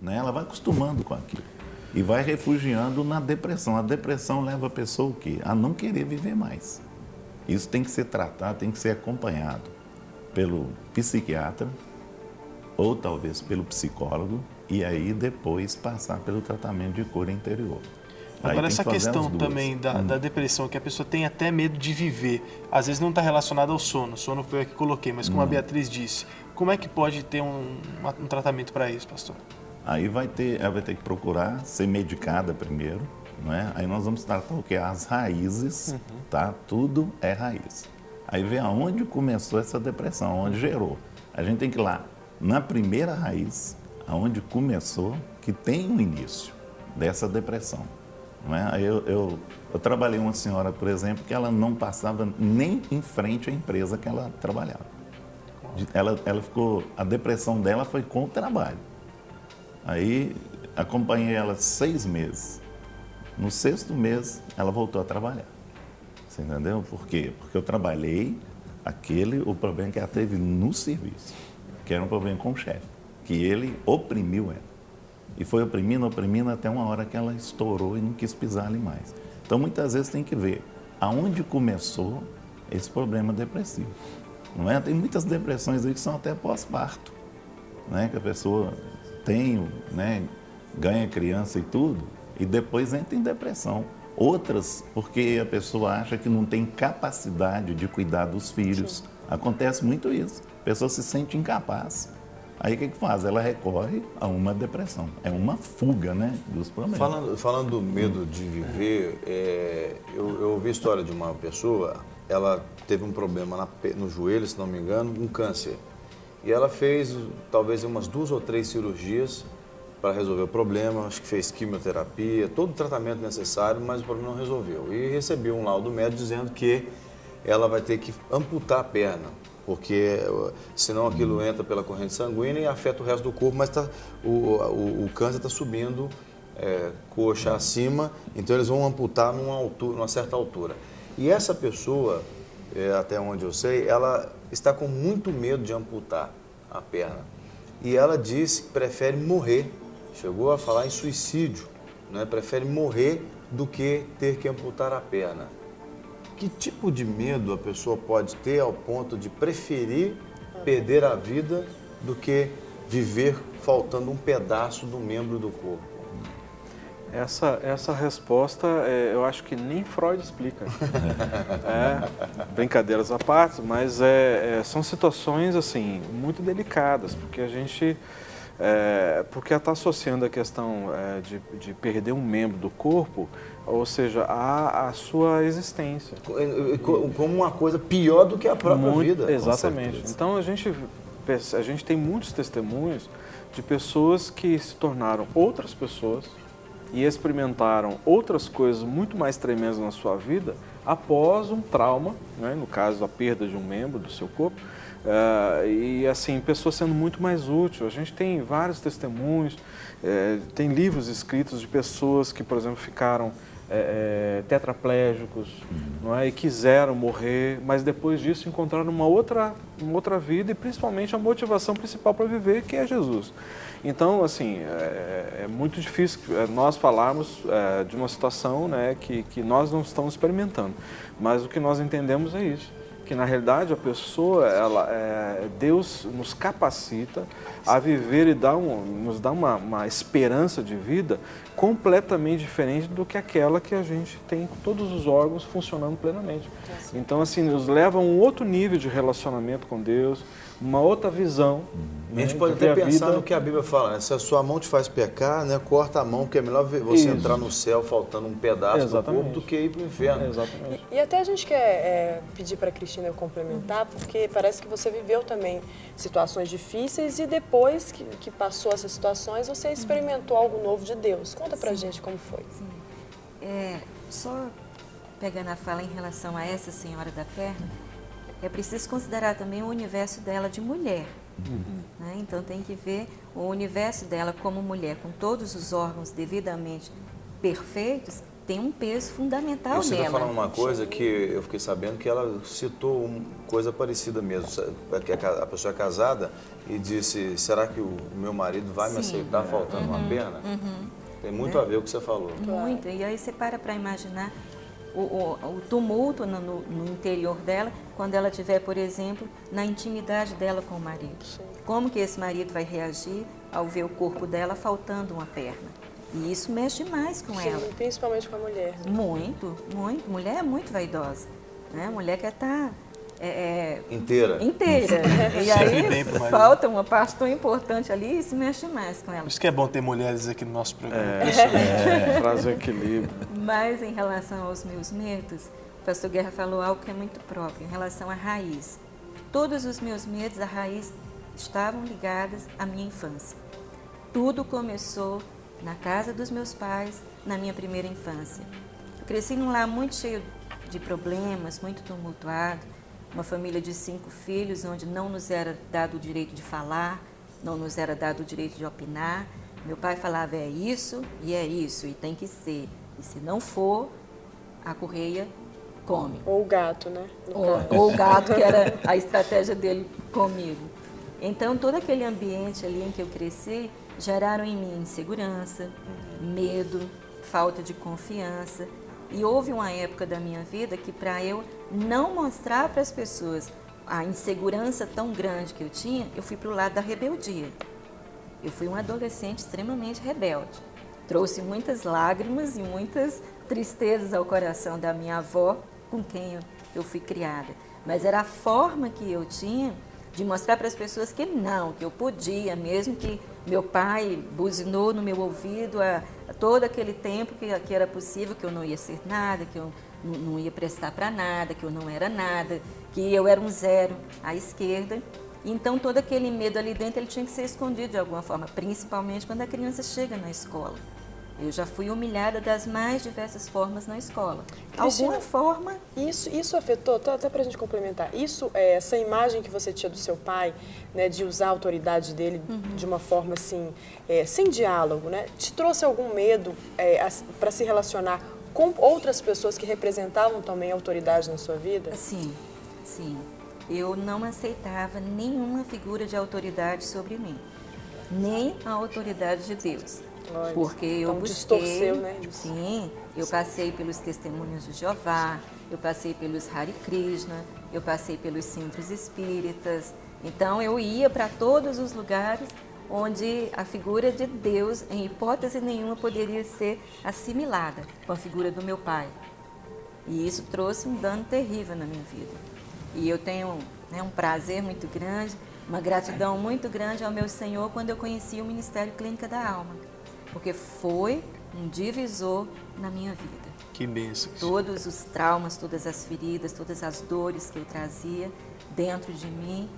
né? Ela vai acostumando com aquilo e vai refugiando na depressão. A depressão leva a pessoa o quê? A não querer viver mais. Isso tem que ser tratado, tem que ser acompanhado pelo psiquiatra ou talvez pelo psicólogo e aí depois passar pelo tratamento de cura interior. Agora, essa questão também da depressão, que a pessoa tem até medo de viver, às vezes não está relacionada ao sono. O sono foi o que coloquei, mas como a Beatriz disse, como é que pode ter um tratamento para isso, pastor? Aí ela vai ter que procurar ser medicada primeiro, não é? Aí nós vamos tratar o que? As raízes, tá? Tudo é raiz. Aí ver aonde começou essa depressão, onde gerou. A gente tem que ir lá na primeira raiz, aonde começou, que tem um início dessa depressão. Não é? Aí eu trabalhei uma senhora, por exemplo, que ela não passava nem em frente à empresa que ela trabalhava. Ela ficou, a depressão dela foi com o trabalho. Aí acompanhei ela 6 meses. No 6º mês, ela voltou a trabalhar. Você entendeu? Por quê? Porque eu trabalhei o problema que ela teve no serviço, que era um problema com o chefe, que ele oprimiu ela. E foi oprimindo até uma hora que ela estourou e não quis pisar ali mais. Então, muitas vezes tem que ver aonde começou esse problema depressivo. Não é? Tem muitas depressões aí que são até pós-parto, né? Que a pessoa tem, né? Ganha criança e tudo, e depois entra em depressão. Outras, porque a pessoa acha que não tem capacidade de cuidar dos filhos. Sim. Acontece muito isso. A pessoa se sente incapaz. Aí o que faz? Ela recorre a uma depressão. É uma fuga, né, dos problemas. Falando do medo de viver, eu ouvi a história de uma pessoa, ela teve um problema no joelho, se não me engano, um câncer. E ela fez talvez umas 2 ou 3 cirurgias para resolver o problema, acho que fez quimioterapia, todo o tratamento necessário, mas o problema não resolveu. E recebeu um laudo médico dizendo que ela vai ter que amputar a perna, porque senão aquilo entra pela corrente sanguínea e afeta o resto do corpo, mas o câncer está subindo coxa acima, então eles vão amputar numa certa altura. E essa pessoa, até onde eu sei, ela está com muito medo de amputar a perna. E ela disse que prefere morrer, chegou a falar em suicídio, né? Prefere morrer do que ter que amputar a perna. Que tipo de medo a pessoa pode ter ao ponto de preferir perder a vida do que viver faltando um pedaço do membro do corpo? Essa resposta, eu acho que nem Freud explica. Brincadeiras à parte, mas são situações assim muito delicadas, porque a gente porque está associando a questão de perder um membro do corpo, ou seja, a sua existência. Como uma coisa pior do que a própria vida. Exatamente. Então a gente tem muitos testemunhos de pessoas que se tornaram outras pessoas e experimentaram outras coisas muito mais tremendas na sua vida após um trauma, né? No caso a perda de um membro do seu corpo, e assim, pessoas sendo muito mais úteis. A gente tem vários testemunhos, tem livros escritos de pessoas que, por exemplo, ficaram tetraplégicos, não é? E quiseram morrer, mas depois disso encontraram uma outra vida e principalmente a motivação principal para viver, que é Jesus. Então, assim, é muito difícil nós falarmos de uma situação, né, que nós não estamos experimentando, mas o que nós entendemos é isso, que na realidade a pessoa, Deus nos capacita a viver e nos dá uma esperança de vida completamente diferente do que aquela que a gente tem com todos os órgãos funcionando plenamente. Então, assim, nos leva a um outro nível de relacionamento com Deus, uma outra visão. A gente pode até pensar no que a Bíblia fala, né? Se a sua mão te faz pecar, né, corta a mão, porque é melhor você entrar no céu faltando um pedaço do corpo do que ir para o inferno. Exatamente. E até a gente quer pedir para a Cristina complementar, porque parece que você viveu também situações difíceis e depois que passou essas situações, você experimentou algo novo de Deus. Conta pra gente como foi. Sim. Só pegando a fala em relação a essa senhora da perna, é preciso considerar também o universo dela de mulher. Né? Então tem que ver o universo dela como mulher, com todos os órgãos devidamente perfeitos, tem um peso fundamental Você nela. está falando uma coisa que eu fiquei sabendo que ela citou uma coisa parecida mesmo, que a pessoa é casada e disse, será que o meu marido vai me aceitar faltando uma perna? Tem muito a ver com o que você falou. Muito, e aí você para imaginar o tumulto no interior dela, quando ela estiver, por exemplo, na intimidade dela com o marido. Como que esse marido vai reagir ao ver o corpo dela faltando uma perna? E isso mexe mais com ela. Principalmente com a mulher. Né? Muito, muito. Mulher é muito vaidosa. Né? Mulher quer estar... Inteira. E aí falta uma parte tão importante ali e isso mexe mais com ela. Por isso que é bom ter mulheres aqui no nosso programa. Traz o equilíbrio. Mas em relação aos meus medos, o pastor Guerra falou algo que é muito próprio, em relação à raiz. Todos os meus medos, a raiz, estavam ligadas à minha infância. Tudo começou na casa dos meus pais, na minha primeira infância. Eu cresci num lar muito cheio de problemas, muito tumultuado, uma família de 5 filhos, onde não nos era dado o direito de falar, não nos era dado o direito de opinar. Meu pai falava, é isso, e tem que ser. E se não for, a correia come. Ou o gato, né? Ou o gato, que era a estratégia dele comigo. Então, todo aquele ambiente ali em que eu cresci, geraram em mim insegurança, medo, falta de confiança. E houve uma época da minha vida que, para eu não mostrar para as pessoas a insegurança tão grande que eu tinha, eu fui para o lado da rebeldia. Eu fui uma adolescente extremamente rebelde. Trouxe muitas lágrimas e muitas tristezas ao coração da minha avó, com quem eu fui criada. Mas era a forma que eu tinha de mostrar para as pessoas que não, que eu podia, mesmo que meu pai buzinou no meu ouvido a todo aquele tempo que era possível, que eu não ia ser nada, que eu não ia prestar para nada, que eu não era nada, que eu era um zero à esquerda. Então, todo aquele medo ali dentro, ele tinha que ser escondido de alguma forma, principalmente quando a criança chega na escola. Eu já fui humilhada das mais diversas formas na escola. Cristina, alguma forma... Isso afetou, até para a gente complementar, essa imagem que você tinha do seu pai, né, de usar a autoridade dele de uma forma assim, sem diálogo, né, te trouxe algum medo para se relacionar com outras pessoas que representavam também a autoridade na sua vida? Sim. Eu não aceitava nenhuma figura de autoridade sobre mim, nem a autoridade de Deus. Olha, porque eu então busquei, distorceu, né? Sim, eu passei pelos Testemunhos de Jeová, eu passei pelos Hare Krishna, eu passei pelos centros espíritas. Então eu ia para todos os lugares onde a figura de Deus, em hipótese nenhuma, poderia ser assimilada com a figura do meu pai. E isso trouxe um dano terrível na minha vida. E eu tenho um prazer muito grande, uma gratidão muito grande ao meu Senhor quando eu conheci o Ministério Clínica da Alma. Porque foi um divisor na minha vida. Que bênção. Todos os traumas, todas as feridas, todas as dores que eu trazia dentro de mim,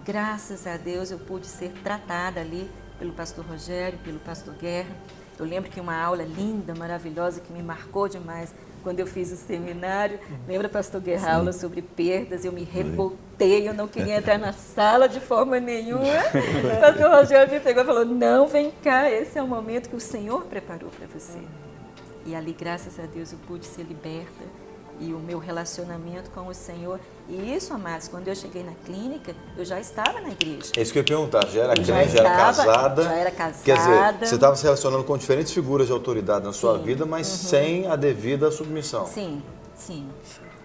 graças a Deus eu pude ser tratada ali pelo pastor Rogério, pelo pastor Guerra. Eu lembro que uma aula linda, maravilhosa, que me marcou demais quando eu fiz o seminário. Lembra, pastor Guerra, aula sobre perdas? Eu me revoltei, eu não queria entrar na sala de forma nenhuma. O pastor Rogério me pegou e falou, não, vem cá, esse é o momento que o Senhor preparou para você. E ali, graças a Deus, eu pude ser liberta. E o meu relacionamento com o Senhor. E isso, amados, quando eu cheguei na clínica, eu já estava na igreja. É isso que eu ia perguntar. Já era crente, já era casada. Já era casada. Quer dizer, você estava se relacionando com diferentes figuras de autoridade na sua vida, mas sem a devida submissão. Sim.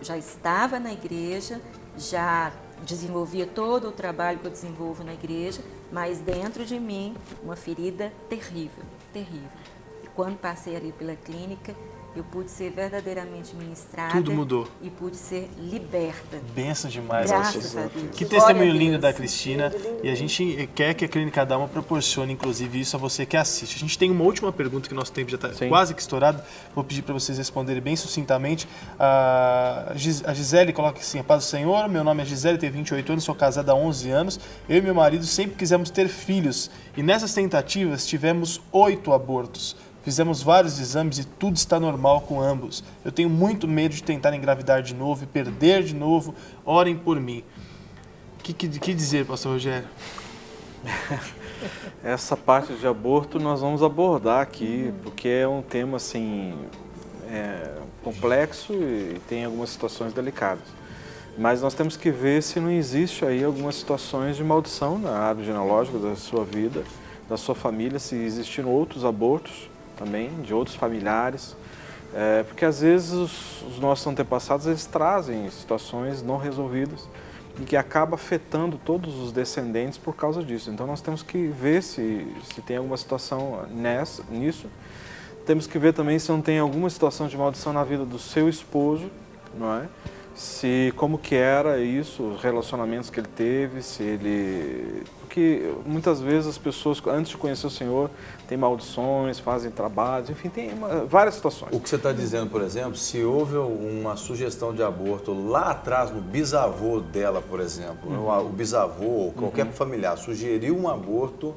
Já estava na igreja, já desenvolvia todo o trabalho que eu desenvolvo na igreja, mas dentro de mim, uma ferida terrível. E quando passei ali pela clínica, eu pude ser verdadeiramente ministrada. Tudo mudou. E pude ser liberta. Benção demais. Graças a Deus. Que testemunho lindo da Cristina. E a gente quer que a Clínica da Alma proporcione, inclusive, isso a você que assiste. A gente tem uma última pergunta, que nosso tempo já está quase que estourado. Vou pedir para vocês responderem bem sucintamente. A Gisele coloca assim, a paz do Senhor, meu nome é Gisele, tenho 28 anos, sou casada há 11 anos. Eu e meu marido sempre quisemos ter filhos. E nessas tentativas tivemos 8 abortos. Fizemos vários exames e tudo está normal com ambos. Eu tenho muito medo de tentar engravidar de novo e perder de novo. Orem por mim. O que dizer, pastor Rogério? Essa parte de aborto nós vamos abordar aqui, porque é um tema assim complexo e tem algumas situações delicadas. Mas nós temos que ver se não existe aí algumas situações de maldição na árvore genealógica da sua vida, da sua família, se existiram outros abortos também, de outros familiares. Porque às vezes os nossos antepassados eles trazem situações não resolvidas e que acaba afetando todos os descendentes por causa disso. Então nós temos que ver se tem alguma situação nisso. Temos que ver também se não tem alguma situação de maldição na vida do seu esposo, não é? Como que era isso, os relacionamentos que ele teve, porque muitas vezes as pessoas, antes de conhecer o Senhor, têm maldições, fazem trabalhos, enfim, tem várias situações. O que você está dizendo, por exemplo, se houve uma sugestão de aborto lá atrás, no bisavô dela, por exemplo, o bisavô ou qualquer familiar sugeriu um aborto,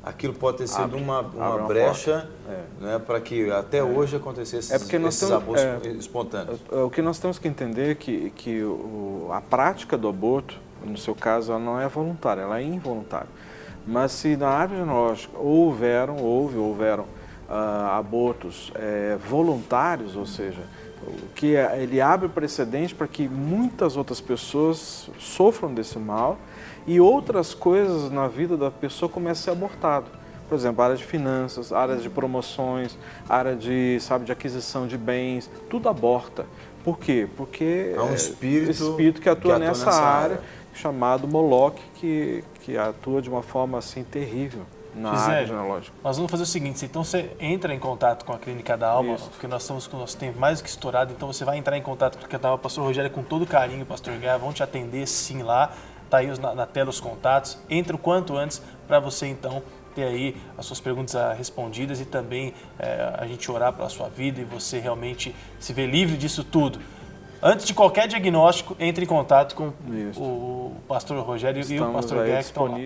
aquilo pode ter sido uma brecha, né, para que até hoje acontecesse esses abortos espontâneos. O que nós temos que entender é que a prática do aborto, no seu caso, ela não é voluntária, ela é involuntária. Mas se na árvore genealógica houveram abortos voluntários, ou seja, ele abre precedente para que muitas outras pessoas sofram desse mal e outras coisas na vida da pessoa comecem a ser abortadas. Por exemplo, área de finanças, áreas de promoções, área de aquisição de bens, tudo aborta. Por quê? Porque há um espírito que atua nessa área, chamado Moloque, que atua de uma forma assim terrível na área genealógica. Nós vamos fazer o seguinte, então você entra em contato com a Clínica da Alma, porque nós estamos com o nosso tempo mais do que estourado, então você vai entrar em contato com a Clínica da Alma, pastor Rogério, com todo carinho, pastor Gaia, vão te atender sim lá, tá aí na tela os contatos, entra o quanto antes para você então ter aí as suas perguntas respondidas e também a gente orar pela sua vida e você realmente se ver livre disso tudo. Antes de qualquer diagnóstico, entre em contato com o pastor Rogério e o pastor Gaia que estão lá.